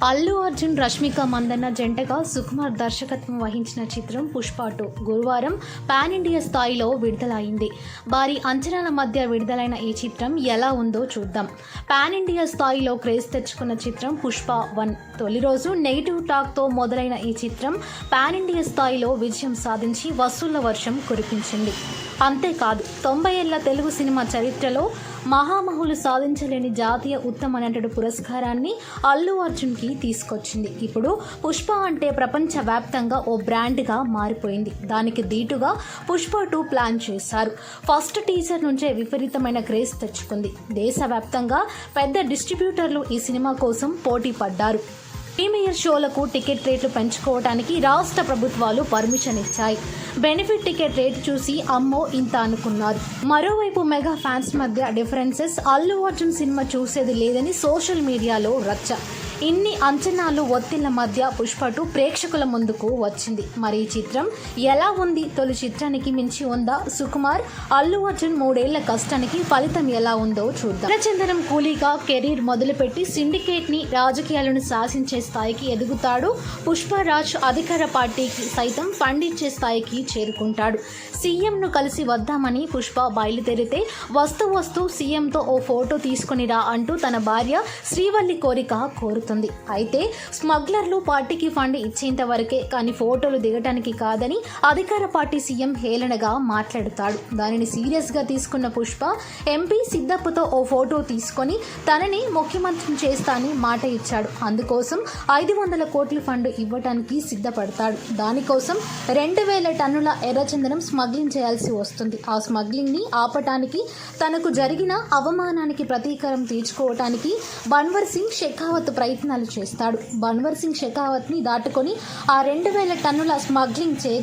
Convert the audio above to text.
అల్లు అర్జున్, రష్మిక మందన్న జంటగా సుకుమార్ దర్శకత్వం వహించిన చిత్రం పుష్ప 2 గురువారం పాన్ ఇండియా స్థాయిలో విడుదలైంది. భారీ అంచనాల మధ్య విడుదలైన ఈ చిత్రం ఎలా ఉందో చూద్దాం. పాన్ ఇండియా స్థాయిలో క్రేజ్ తెచ్చుకున్న చిత్రం పుష్ప 1 తొలి రోజు నెగిటివ్ టాక్తో మొదలైన ఈ చిత్రం పాన్ ఇండియా స్థాయిలో విజయం సాధించి వసూళ్ల వర్షం కురిపించింది. అంతేకాదు 90 ఏళ్ల తెలుగు సినిమా చరిత్రలో మహామహులు సాధించలేని జాతీయ ఉత్తమ నటుడు పురస్కారాన్ని అల్లు అర్జున్కి తీసుకొచ్చింది. ఇప్పుడు పుష్ప అంటే ప్రపంచవ్యాప్తంగా ఓ బ్రాండ్గా మారిపోయింది. దానికి దీటుగా పుష్ప 2 ప్లాన్ చేశారు. ఫస్ట్ టీజర్ నుంచే విపరీతమైన క్రేజ్ తెచ్చుకుంది. దేశవ్యాప్తంగా పెద్ద డిస్ట్రిబ్యూటర్లు ఈ సినిమా కోసం పోటీ పడ్డారు. ప్రీమియర్ షోలకు టికెట్ రేట్లు పెంచుకోవడానికి రాష్ట్ర ప్రభుత్వాలు పర్మిషన్ ఇచ్చాయి. బెనిఫిట్ టికెట్ రేటు చూసి అమ్మో ఇంత అనుకున్నారు. మరోవైపు మెగా ఫ్యాన్స్ మధ్య డిఫరెన్సెస్, అల్లు అర్జున్ సినిమా చూసేది లేదని సోషల్ మీడియాలో రచ్చ. ఇన్ని అంచనాలు ఒత్తిళ్ల మధ్య పుష్ప 2 ప్రేక్షకుల ముందుకు వచ్చింది. మరి ఈ చిత్రం ఎలా ఉంది? తొలి చిత్రానికి మించి ఉందా? సుకుమార్, అల్లు అర్జున్ 3 ఏళ్ల కష్టానికి ఫలితం ఎలా ఉందో చూద్దాం. ఎర్రచందనం కూలీగా కెరీర్ మొదలుపెట్టి సిండికేట్ ని, రాజకీయాలను శాసించే స్థాయికి ఎదుగుతాడు. పుష్పరాజ్ అధికార పార్టీకి సైతం ఫండ్ ఇచ్చే స్థాయికి చేరుకుంటాడు. సీఎంను కలిసి వద్దామని పుష్ప బయలుదేరితే వస్తూ సీఎంతో ఓ ఫోటో తీసుకుని రా అంటూ తన భార్య శ్రీవల్లి కోరిక కోరుతుంది. అయితే స్మగ్లర్లు పార్టీకి ఫండ్ ఇచ్చేంత వరకే, కానీ ఫోటోలు దిగటానికి కాదని అధికార పార్టీ సీఎం హేళనగా మాట్లాడుతాడు. దానిని సీరియస్ గా తీసుకున్న పుష్ప ఎంపీ సిద్ధప్పతో ఓ ఫోటో తీసుకొని తనని ముఖ్యమంత్రిని చేస్తా అని మాట ఇచ్చాడు. అందుకోసం 500 కోట్ల ఫండ్ ఇవ్వటానికి సిద్ధపడతాడు. దానికోసం 2000 టన్నుల ఎర్రచందనం స్మగ్లింగ్ చేయాల్సి వస్తుంది. ఆ స్మగ్లింగ్ ని ఆపటానికి, తనకు జరిగిన అవమానానికి ప్రతీకారం తీర్చుకోవటానికి బన్వర్ సింగ్ షెకావత్ ప్రయత్నాలు చేస్తాడు. బన్వర్ సింగ్ షెకావత్ ని దాటుకొని ఆ 2000 టన్నుల స్మగ్లింగ్ చేయగలిగి